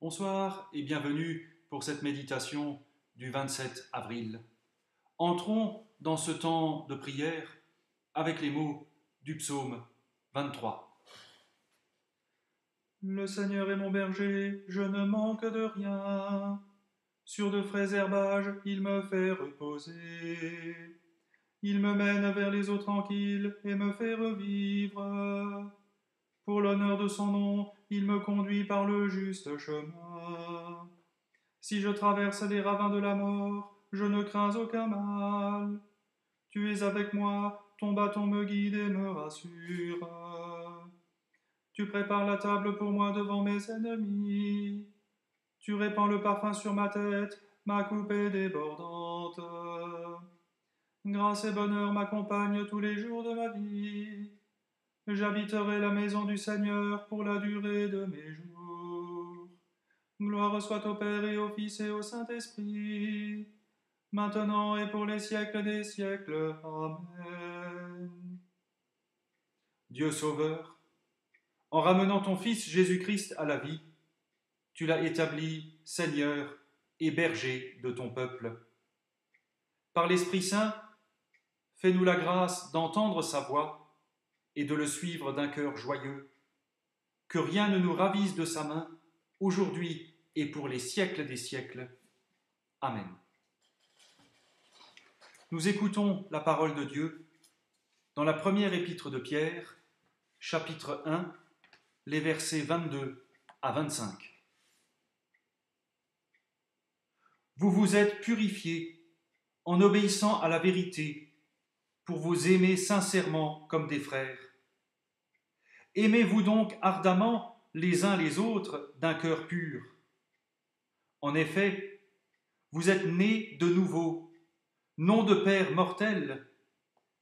Bonsoir et bienvenue pour cette méditation du 27 avril. Entrons dans ce temps de prière avec les mots du psaume 23. Le Seigneur est mon berger, je ne manque de rien. Sur de frais herbages, il me fait reposer. Il me mène vers les eaux tranquilles et me fait revivre. Pour l'honneur de son nom, il me conduit par le juste chemin. Si je traverse les ravins de la mort, je ne crains aucun mal. Tu es avec moi, ton bâton me guide et me rassure. Tu prépares la table pour moi devant mes ennemis. Tu répands le parfum sur ma tête, ma coupe est débordante. Grâce et bonheur m'accompagnent tous les jours de ma vie. J'habiterai la maison du Seigneur pour la durée de mes jours. Gloire soit au Père et au Fils et au Saint-Esprit, maintenant et pour les siècles des siècles. Amen. Dieu Sauveur, en ramenant ton Fils Jésus-Christ à la vie, tu l'as établi Seigneur et berger de ton peuple. Par l'Esprit Saint, fais-nous la grâce d'entendre sa voix et de le suivre d'un cœur joyeux. Que rien ne nous ravise de sa main, aujourd'hui et pour les siècles des siècles. Amen. Nous écoutons la parole de Dieu dans la première épître de Pierre, chapitre 1, les versets 22 à 25. Vous vous êtes purifiés en obéissant à la vérité pour vous aimer sincèrement comme des frères. Aimez-vous donc ardemment les uns les autres d'un cœur pur. En effet, vous êtes nés de nouveau, non de père mortel,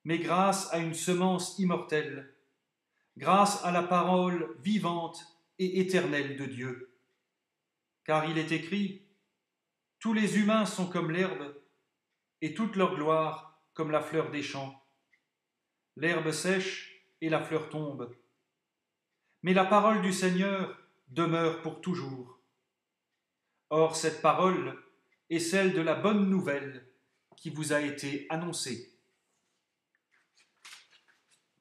mais grâce à une semence immortelle, grâce à la parole vivante et éternelle de Dieu. Car il est écrit, « Tous les humains sont comme l'herbe, et toute leur gloire comme la fleur des champs. L'herbe sèche et la fleur tombe. Mais la parole du Seigneur demeure pour toujours. Or, cette parole est celle de la bonne nouvelle qui vous a été annoncée. »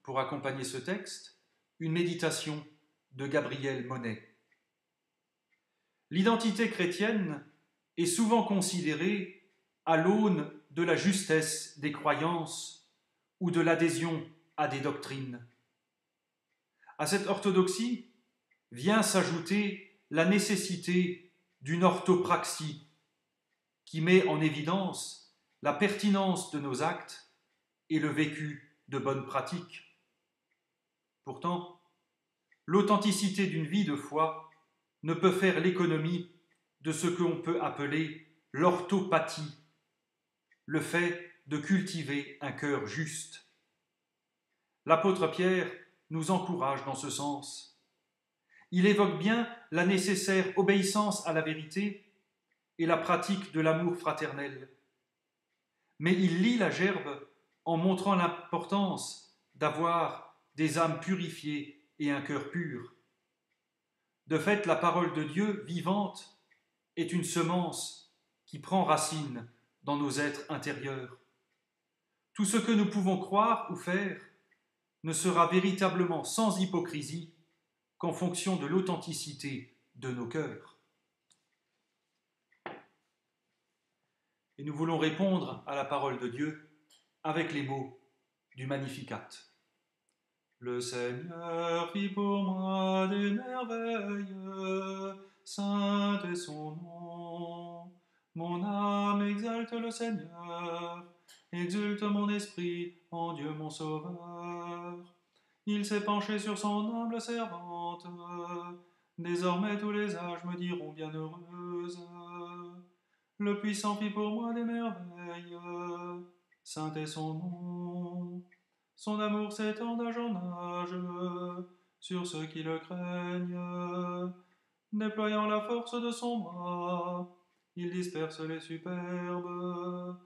Pour accompagner ce texte, une méditation de Gabriel Monet. L'identité chrétienne est souvent considérée à l'aune de la justesse des croyances ou de l'adhésion à des doctrines. À cette orthodoxie vient s'ajouter la nécessité d'une orthopraxie qui met en évidence la pertinence de nos actes et le vécu de bonnes pratiques. Pourtant, l'authenticité d'une vie de foi ne peut faire l'économie de ce qu'on peut appeler l'orthopathie, le fait de cultiver un cœur juste. L'apôtre Pierre nous encourage dans ce sens. Il évoque bien la nécessaire obéissance à la vérité et la pratique de l'amour fraternel. Mais il lie la gerbe en montrant l'importance d'avoir des âmes purifiées et un cœur pur. De fait, la parole de Dieu vivante est une semence qui prend racine dans nos êtres intérieurs. Tout ce que nous pouvons croire ou faire ne sera véritablement sans hypocrisie qu'en fonction de l'authenticité de nos cœurs. Et nous voulons répondre à la parole de Dieu avec les mots du Magnificat. Le Seigneur fit pour moi des merveilles, saint est son nom. Mon âme exalte le Seigneur, exulte mon esprit en Dieu mon Sauveur. Il s'est penché sur son humble servante, désormais tous les âges me diront bienheureuse. Le puissant fit pour moi des merveilles, saint est son nom. Son amour s'étend d'âge en âge sur ceux qui le craignent. Déployant la force de son bras, il disperse les superbes.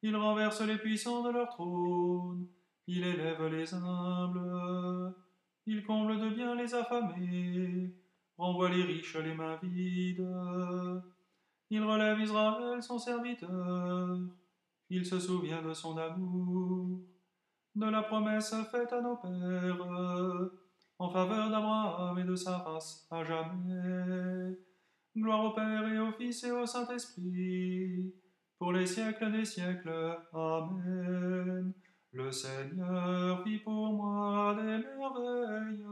Il renverse les puissants de leur trône. Il élève les humbles. Il comble de bien les affamés. renvoie les riches les mains vides. Il relève Israël, son serviteur. Il se souvient de son amour, de la promesse faite à nos pères, en faveur d'Abraham et de sa race à jamais. Gloire au Père et au Fils et au Saint-Esprit, pour les siècles des siècles. Amen. Le Seigneur fit pour moi des merveilles,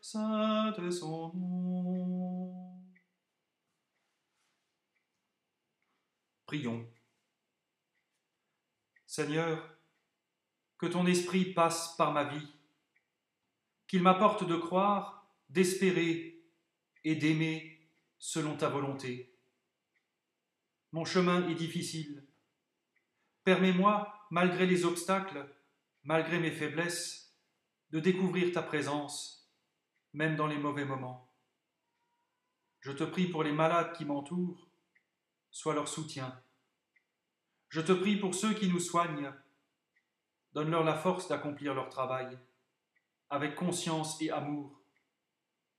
saint est son nom. Prions. Seigneur, que ton esprit passe par ma vie, qu'il m'apporte de croire, d'espérer et d'aimer selon ta volonté. Mon chemin est difficile. Permets-moi, malgré les obstacles, malgré mes faiblesses, de découvrir ta présence, même dans les mauvais moments. Je te prie pour les malades qui m'entourent, sois leur soutien. Je te prie pour ceux qui nous soignent, donne-leur la force d'accomplir leur travail, avec conscience et amour,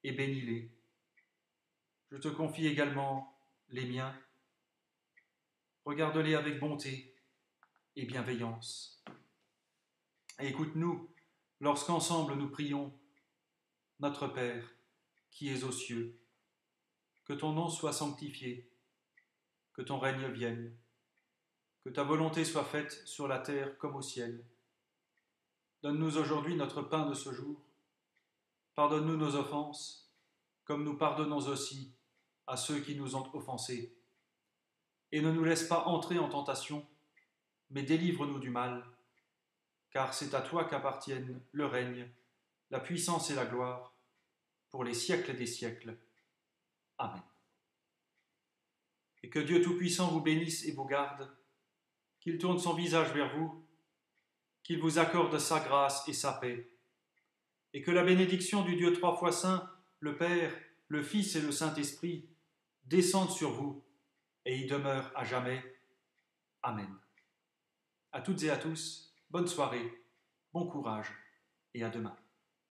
et bénis-les. Je te confie également les miens. Regarde-les avec bonté et bienveillance. Et écoute-nous lorsqu'ensemble nous prions, notre Père, qui es aux cieux, que ton nom soit sanctifié, que ton règne vienne, que ta volonté soit faite sur la terre comme au ciel. Donne-nous aujourd'hui notre pain de ce jour. Pardonne-nous nos offenses, comme nous pardonnons aussi à ceux qui nous ont offensés. Et ne nous laisse pas entrer en tentation, mais délivre-nous du mal, car c'est à toi qu'appartiennent le règne, la puissance et la gloire, pour les siècles des siècles. Amen. Et que Dieu Tout-Puissant vous bénisse et vous garde, qu'il tourne son visage vers vous, qu'il vous accorde sa grâce et sa paix, et que la bénédiction du Dieu trois fois saint, le Père, le Fils et le Saint-Esprit, descende sur vous et y demeure à jamais. Amen. À toutes et à tous, bonne soirée, bon courage et à demain.